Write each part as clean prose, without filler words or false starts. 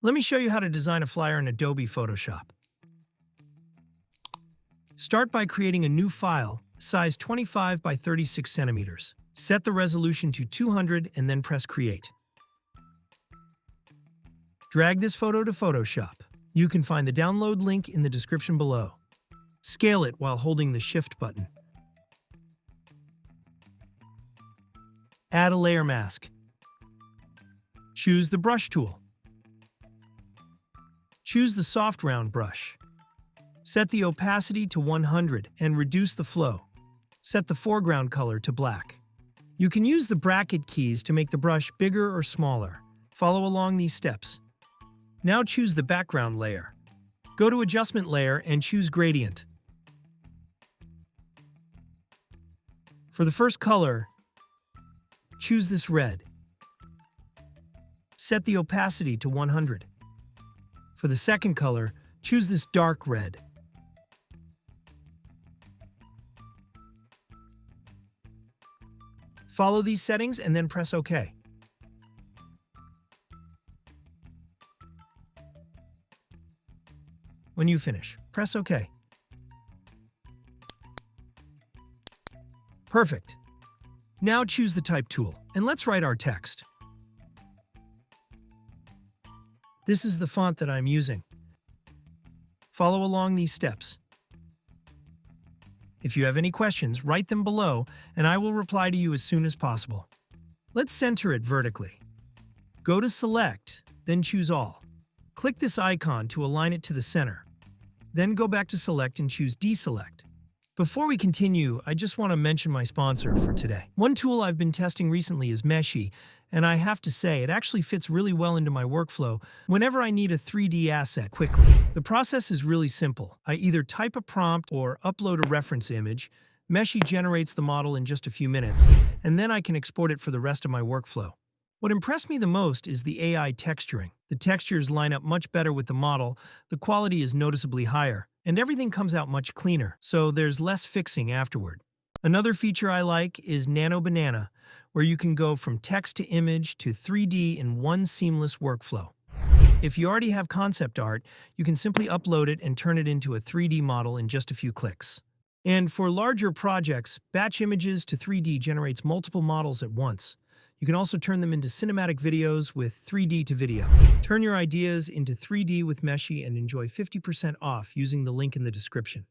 Let me show you how to design a flyer in Adobe Photoshop. Start by creating a new file, size 25 by 36 centimeters. Set the resolution to 200 and then press Create. Drag this photo to Photoshop. You can find the download link in the description below. Scale it while holding the Shift button. Add a layer mask. Choose the brush tool. Choose the soft round brush. Set the opacity to 100 and reduce the flow. Set the foreground color to black. You can use the bracket keys to make the brush bigger or smaller. Follow along these steps. Now choose the background layer. Go to Adjustment Layer and choose Gradient. For the first color, choose this red. Set the opacity to 100. For the second color, choose this dark red. Follow these settings and then press OK. When you finish, press OK. Perfect. Now choose the Type tool, and let's write our text. This is the font that I'm using. Follow along these steps. If you have any questions, write them below, and I will reply to you as soon as possible. Let's center it vertically. Go to Select, then choose All. Click this icon to align it to the center. Then go back to Select and choose Deselect. Before we continue, I just want to mention my sponsor for today. One tool I've been testing recently is Meshi, and I have to say, it actually fits really well into my workflow whenever I need a 3D asset quickly. The process is really simple. I either type a prompt or upload a reference image. Meshi generates the model in just a few minutes, and then I can export it for the rest of my workflow. What impressed me the most is the AI texturing. The textures line up much better with the model, the quality is noticeably higher, and everything comes out much cleaner, so there's less fixing afterward. Another feature I like is Nano Banana, where you can go from text to image to 3D in one seamless workflow. If you already have concept art, you can simply upload it and turn it into a 3D model in just a few clicks. And for larger projects, batch images to 3D generates multiple models at once. You can also turn them into cinematic videos with 3D to video. Turn your ideas into 3D with Meshi and enjoy 50% off using the link in the description.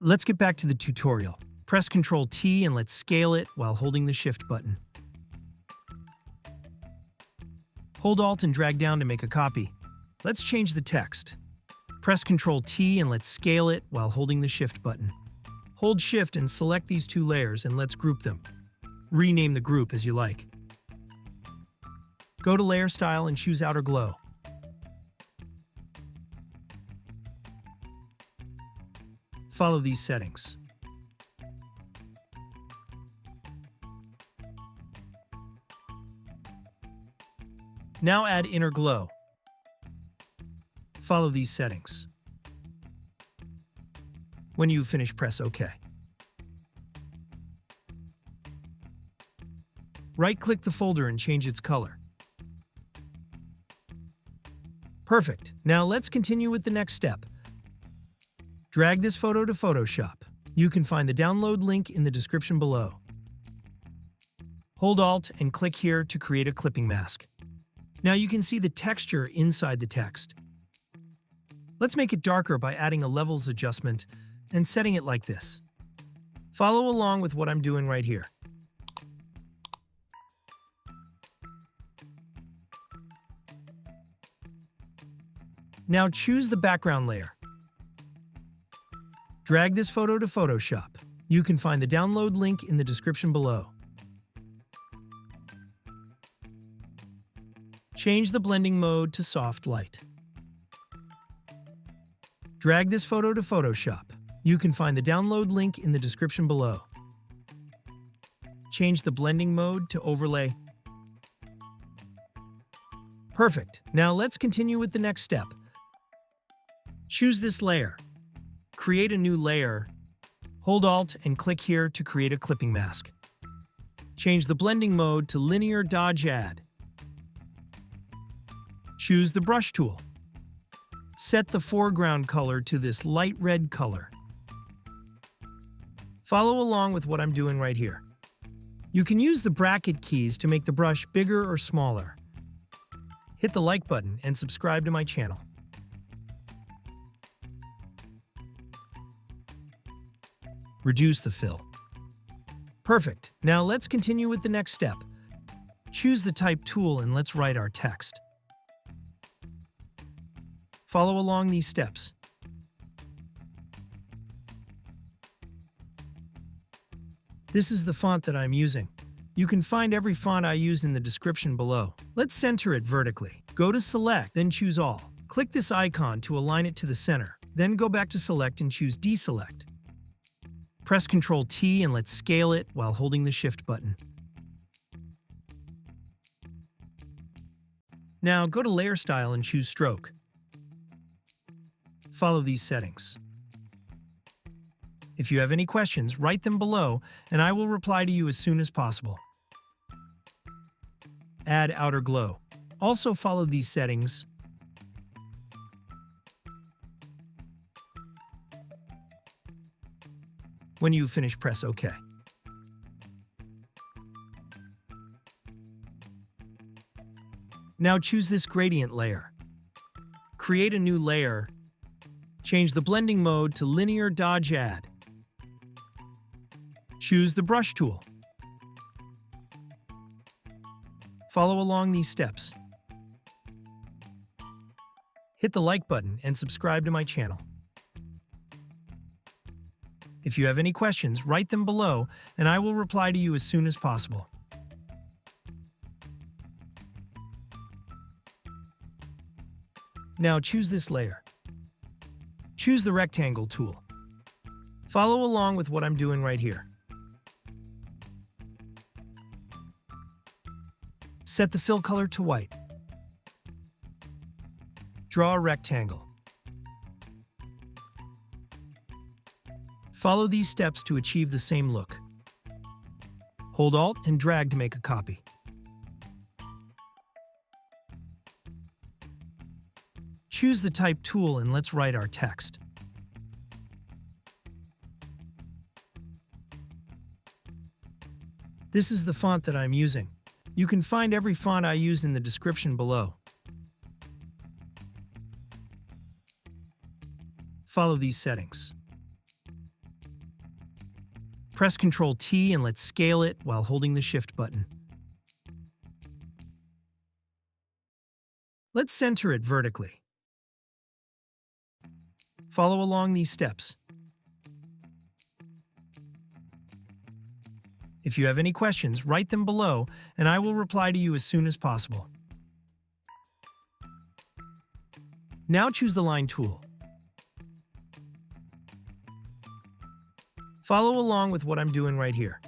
Let's get back to the tutorial. Press Ctrl T and let's scale it while holding the Shift button. Hold Alt and drag down to make a copy. Let's change the text. Press Ctrl T and let's scale it while holding the Shift button. Hold Shift and select these two layers and let's group them. Rename the group as you like. Go to Layer Style and choose Outer Glow. Follow these settings. Now add Inner Glow. Follow these settings. When you finish, press OK. Right-click the folder and change its color. Perfect. Now let's continue with the next step. Drag this photo to Photoshop. You can find the download link in the description below. Hold Alt and click here to create a clipping mask. Now you can see the texture inside the text. Let's make it darker by adding a levels adjustment and setting it like this. Follow along with what I'm doing right here. Now choose the background layer. Drag this photo to Photoshop. You can find the download link in the description below. Change the blending mode to soft light. Drag this photo to Photoshop. You can find the download link in the description below. Change the blending mode to overlay. Perfect. Now let's continue with the next step. Choose this layer. Create a new layer. Hold Alt and click here to create a clipping mask. Change the blending mode to Linear Dodge Add. Choose the brush tool. Set the foreground color to this light red color. Follow along with what I'm doing right here. You can use the bracket keys to make the brush bigger or smaller. Hit the like button and subscribe to my channel. Reduce the fill. Perfect. Now let's continue with the next step. Choose the type tool and let's write our text. Follow along these steps. This is the font that I'm using. You can find every font I used in the description below. Let's center it vertically. Go to Select, then choose All. Click this icon to align it to the center. Then go back to Select and choose Deselect. Press Ctrl T and let's scale it while holding the Shift button. Now go to Layer Style and choose Stroke. Follow these settings. If you have any questions, write them below and I will reply to you as soon as possible. Add outer glow. Also follow these settings. When you finish, press OK. Now choose this gradient layer. Create a new layer. Change the blending mode to Linear Dodge Add. Choose the brush tool. Follow along these steps. Hit the like button and subscribe to my channel. If you have any questions, write them below and I will reply to you as soon as possible. Now choose this layer. Choose the rectangle tool. Follow along with what I'm doing right here. Set the fill color to white. Draw a rectangle. Follow these steps to achieve the same look. Hold Alt and drag to make a copy. Choose the type tool and let's write our text. This is the font that I'm using. You can find every font I used in the description below. Follow these settings. Press Ctrl T and let's scale it while holding the Shift button. Let's center it vertically. Follow along these steps. If you have any questions, write them below and I will reply to you as soon as possible. Now choose the line tool. Follow along with what I'm doing right here.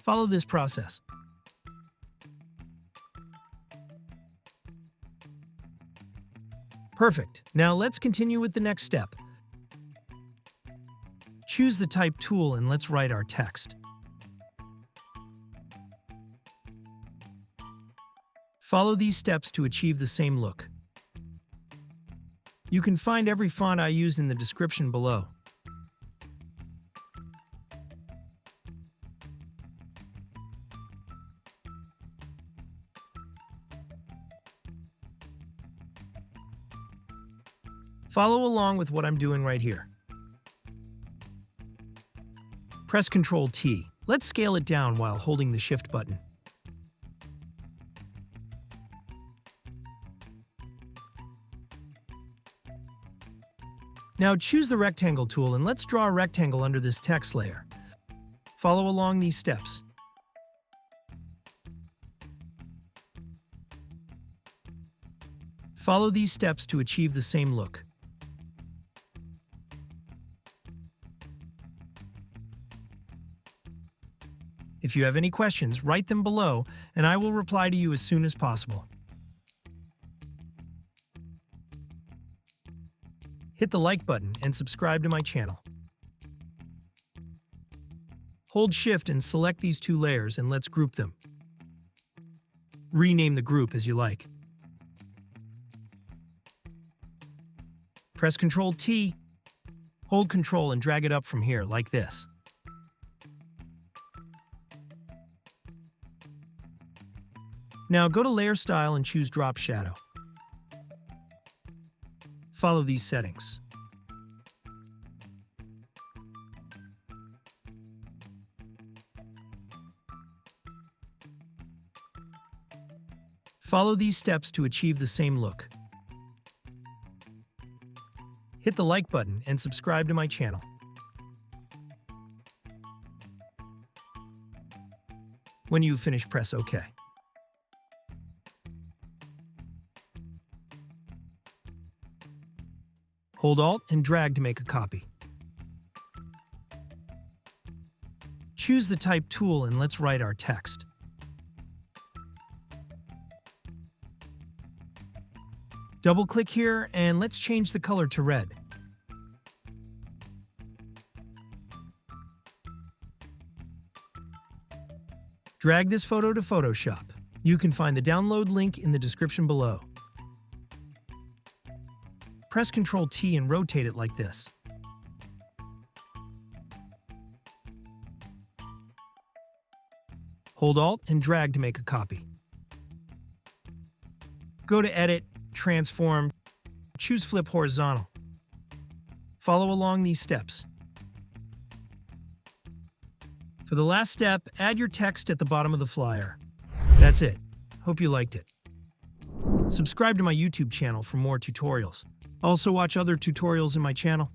Follow this process. Perfect. Now let's continue with the next step. Choose the type tool and let's write our text. Follow these steps to achieve the same look. You can find every font I used in the description below. Follow along with what I'm doing right here. Press Ctrl T. Let's scale it down while holding the Shift button. Now choose the rectangle tool and let's draw a rectangle under this text layer. Follow along these steps. Follow these steps to achieve the same look. If you have any questions, write them below and I will reply to you as soon as possible. Hit the like button and subscribe to my channel. Hold Shift and select these two layers and let's group them. Rename the group as you like. Press Ctrl T, hold Ctrl and drag it up from here like this. Now go to Layer Style and choose Drop Shadow. Follow these settings. Follow these steps to achieve the same look. Hit the like button and subscribe to my channel. When you finish, press OK. Hold Alt and drag to make a copy. Choose the Type tool and let's write our text. Double-click here and let's change the color to red. Drag this photo to Photoshop. You can find the download link in the description below. Press Ctrl T and rotate it like this. Hold Alt and drag to make a copy. Go to Edit, Transform, choose Flip Horizontal. Follow along these steps. For the last step, add your text at the bottom of the flyer. That's it. Hope you liked it. Subscribe to my YouTube channel for more tutorials. Also watch other tutorials in my channel.